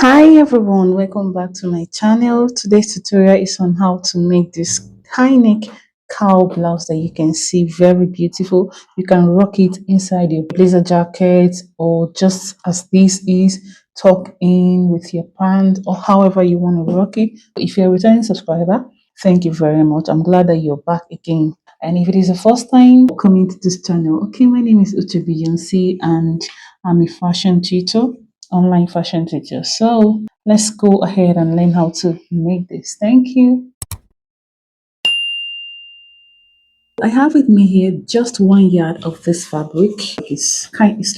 Hi everyone, welcome back to my channel. Today's tutorial is on how to make this high neck cowl blouse that you can see very beautiful. You can rock it inside your blazer jacket or just as this is, tuck in with your pants or however you want to rock it. If you're a returning subscriber, thank you very much. I'm glad that you're back again. And if it is the first time coming to this channel, okay, my name is Uche Beyonce and I'm a fashion tutor, online fashion teacher. So let's go ahead and learn how to make this. Thank you. I have with me here just 1 yard of this fabric. It's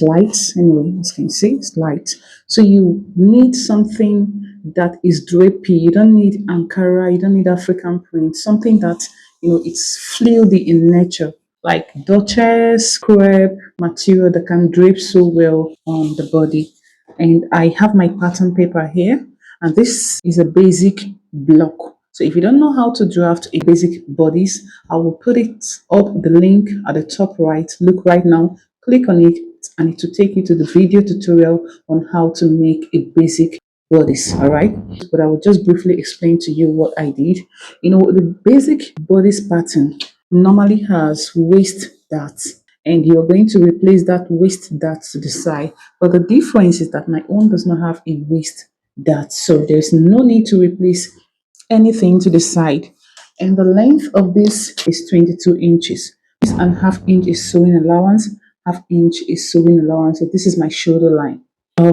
light anyway, as you can see, it's light. So you need something that is drapey. You don't need Ankara, you don't need African print, something that it's fluid in nature, like Duchess, crepe material that can drape so well on the body. And I have my pattern paper here, and this is a basic block. So if you don't know how to draft a basic bodice, I will put it up the link at the top right. Look right now, click on it, and it will take you to the video tutorial on how to make a basic bodice. All right, but I will just briefly explain to you what I did. The basic bodice pattern normally has waist darts, and you're going to replace that waist dart to the side, but the difference is that my own does not have a waist dart, so there's no need to replace anything to the side. And the length of this is 22 inches, and ½ inch is sewing allowance, ½ inch is sewing allowance. So this is my shoulder line.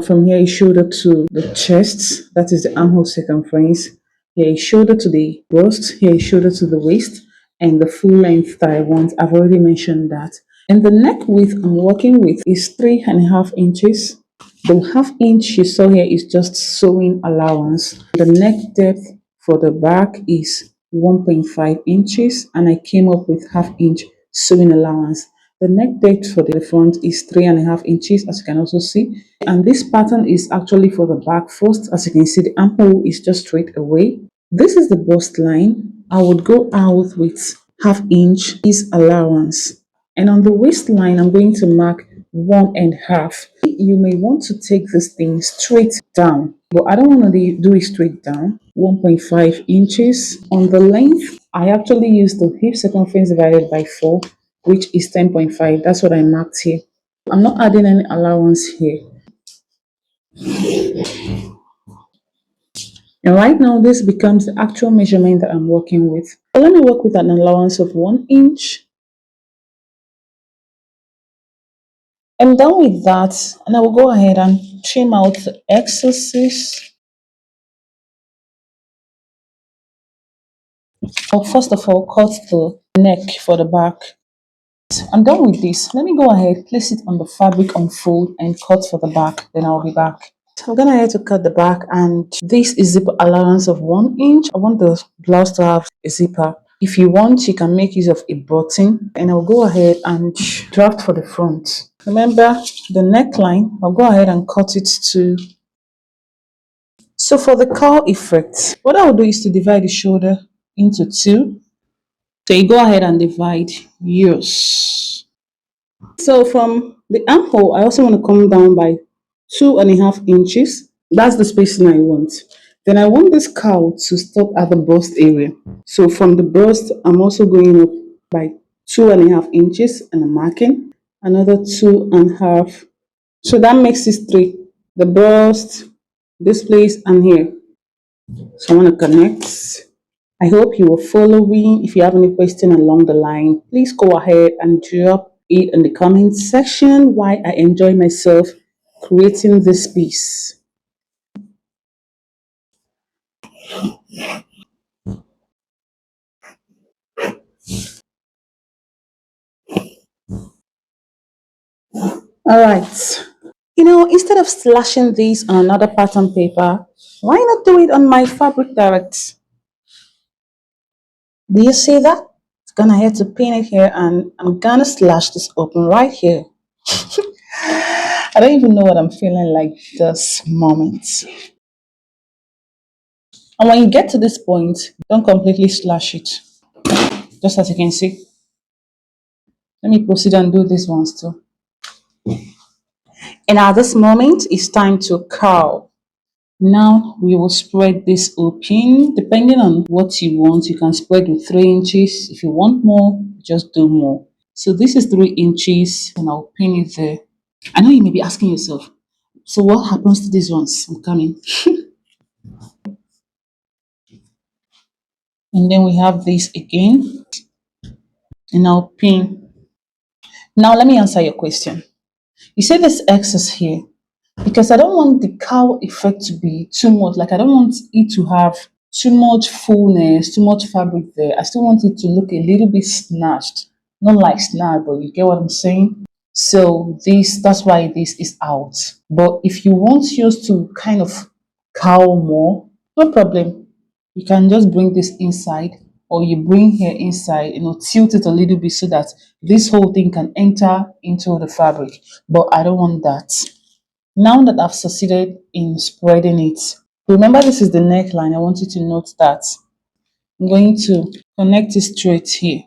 From here is shoulder to the chest, that is the armhole circumference. Here is shoulder to the bust, here is shoulder to the waist, and the full length that I want, I've already mentioned that. And the neck width I'm working with is 3.5 inches. The ½ inch you saw here is just sewing allowance. The neck depth for the back is 1.5 inches, and I came up with ½ inch sewing allowance. The neck depth for the front is 3.5 inches, as you can also see. And this pattern is actually for the back first. As you can see, the armhole is just straight away. This is the bust line. I would go out with ½ inch is allowance. And on the waistline, I'm going to mark 1.5. You may want to take this thing straight down, but I don't want to do it straight down. 1.5 inches. On the length, I actually use the hip circumference divided by 4, which is 10.5. That's what I marked here. I'm not adding any allowance here. And right now, this becomes the actual measurement that I'm working with. So let me work with an allowance of 1 inch. I'm done with that, and I will go ahead and trim out the excesses. I'll first of all cut the neck for the back. I'm done with this. Let me go ahead, place it on the fabric unfold and cut for the back, then I'll be back. So I'm gonna have to cut the back, and this is zipper allowance of 1 inch. I want the blouse to have a zipper. If you want, you can make use of a button, and I'll go ahead and draft for the front. Remember the neckline, I'll go ahead and cut it to. So for the cowl effect, what I'll do is to divide the shoulder into 2. So you go ahead and divide yours. So from the armhole, I also want to come down by 2.5 inches. That's the spacing I want. Then I want this cowl to stop at the bust area. So from the bust, I'm also going up by 2.5 inches, and I'm marking another 2.5. So that makes this 3. The bust, this place, and here. So I want to connect. I hope you are following. If you have any question along the line, please go ahead and drop it in the comment section while I enjoy myself creating this piece. All right. Instead of slashing this on another pattern paper, why not do it on my fabric direct? Do you see that? It's gonna have to pin it here, and I'm gonna slash this open right here. I don't even know what I'm feeling like this moment. And when you get to this point, don't completely slash it. Just as you can see. Let me proceed and do these ones too. And at this moment, it's time to curl. Now we will spread this open. Depending on what you want, you can spread with 3 inches. If you want more, just do more. So this is 3 inches and I'll pin it there. I know you may be asking yourself, so what happens to these ones? I'm coming. And then we have this again and I'll pin. Now let me answer your question. You say this excess here because I don't want the cowl effect to be too much. Like I don't want it to have too much fullness, too much fabric there. I still want it to look a little bit snatched. Not like snatched, but you get what I'm saying? So that's why this is out. But if you want yours to kind of cowl more, no problem. You can just bring this inside or you bring here inside, tilt it a little bit so that this whole thing can enter into the fabric. But I don't want that. Now that I've succeeded in spreading it, remember this is the neckline. I want you to note that. I'm going to connect it straight here.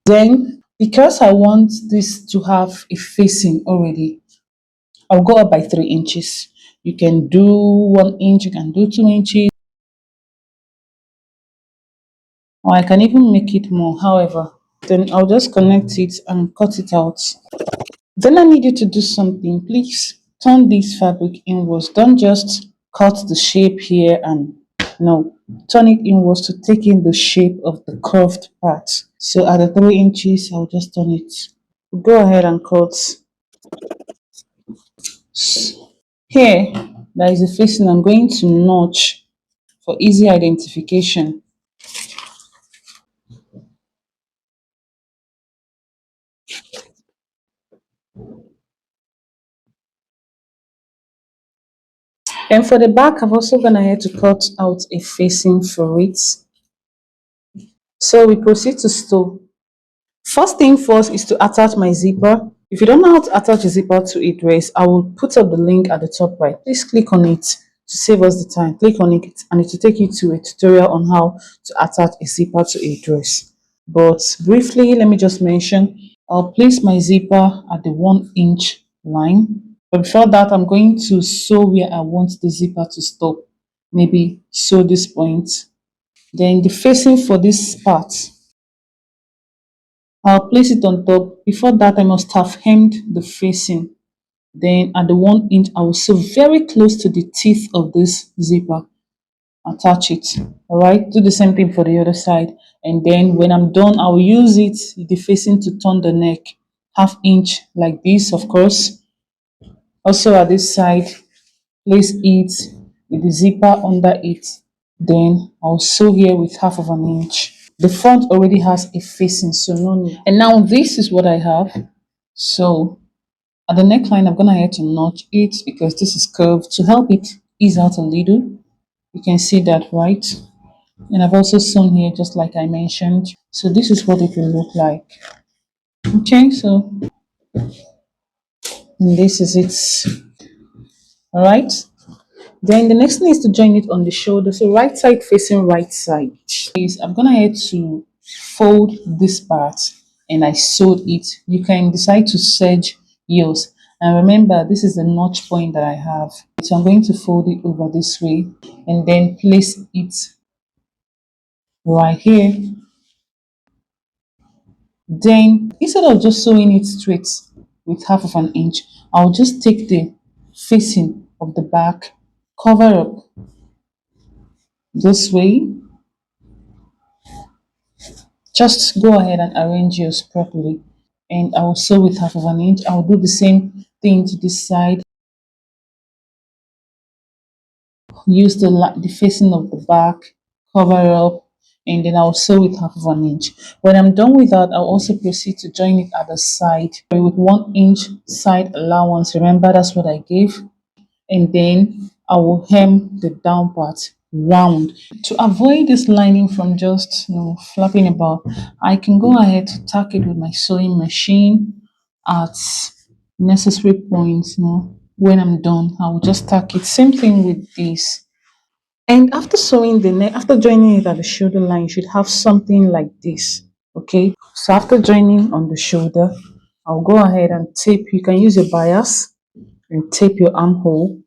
Then, because I want this to have a facing already, I'll go up by 3 inches. You can do 1 inch, you can do 2 inches, or I can even make it more. However, then I'll just connect it and cut it out. Then I need you to do something. Please turn this fabric inwards. Don't just cut the shape here and no. Turn it inwards to take in the shape of the curved part. So at the 3 inches, I'll just turn it. Go ahead and cut. Here, there is a facing. I'm going to notch for easy identification. And for the back, I've also gone ahead to cut out a facing for it. So we proceed to sew. First thing first is to attach my zipper. If you don't know how to attach a zipper to a dress, I will put up the link at the top right. Please click on it to save us the time. Click on it and it will take you to a tutorial on how to attach a zipper to a dress. But briefly, let me just mention, I'll place my zipper at the 1 inch line. But before that, I'm going to sew where I want the zipper to stop. Maybe sew this point. Then the facing for this part, I'll place it on top. Before that, I must have hemmed the facing. Then at the 1 inch, I will sew very close to the teeth of this zipper. Attach it. Alright, do the same thing for the other side. And then when I'm done, I will use it, the facing, to turn the neck 1/2 inch like this, of course. Also at this side, place it with the zipper under it. Then I'll sew here with 1/2 inch. The front already has a facing, so no need. And now this is what I have. So at the neckline, I'm gonna have to notch it because this is curved to help it ease out a little. You can see that, right? And I've also sewn here just like I mentioned. So this is what it will look like. Okay, so this is it. All right. Then the next thing is to join it on the shoulder. So right side facing right side. Is I'm gonna have to fold this part and I sewed it. You can decide to serge yours. And remember, this is the notch point that I have. So I'm going to fold it over this way and then place it right here. Then instead of just sewing it straight with 1/2 inch, I'll just take the facing of the back, cover up this way. Just go ahead and arrange yours properly. And I will sew with 1/2 inch. I'll do the same thing to this side. Use the facing of the back, cover up, and then I'll sew with 1/2 inch. When I'm done with that, I'll also proceed to join it at the side with 1 inch side allowance. Remember, that's what I gave. And then I will hem the down part round. To avoid this lining from just flapping about, I can go ahead to tack it with my sewing machine at necessary points. When I'm done, I will just tack it. Same thing with this. And after sewing the neck, after joining it at the shoulder line, you should have something like this. Okay, so after joining on the shoulder, I'll go ahead and tape. You can use a bias and tape your armhole.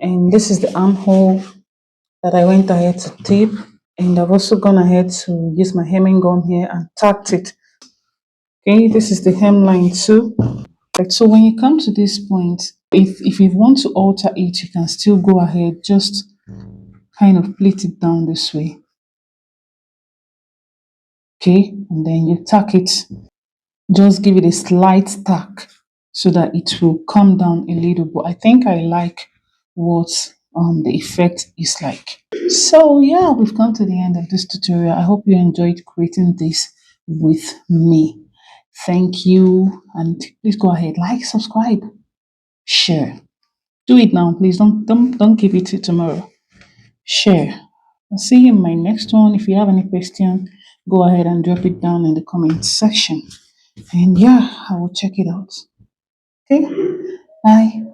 And this is the armhole that I went ahead to tape. And I've also gone ahead to use my hemming gun here and tacked it. Okay, this is the hemline too. Right, so when you come to this point, if you want to alter it, you can still go ahead, just kind of plait it down this way. Okay, and then you tack it, just give it a slight tack so that it will come down a little. But I think I like what the effect is like. So yeah, we've come to the end of this tutorial. I hope you enjoyed creating this with me. Thank you, and please go ahead, like, subscribe, share. Do it now, please. Don't keep it till tomorrow. Share. I'll see you in my next one. If you have any question, go ahead and drop it down in the comment section. And yeah, I will check it out. Okay. Bye.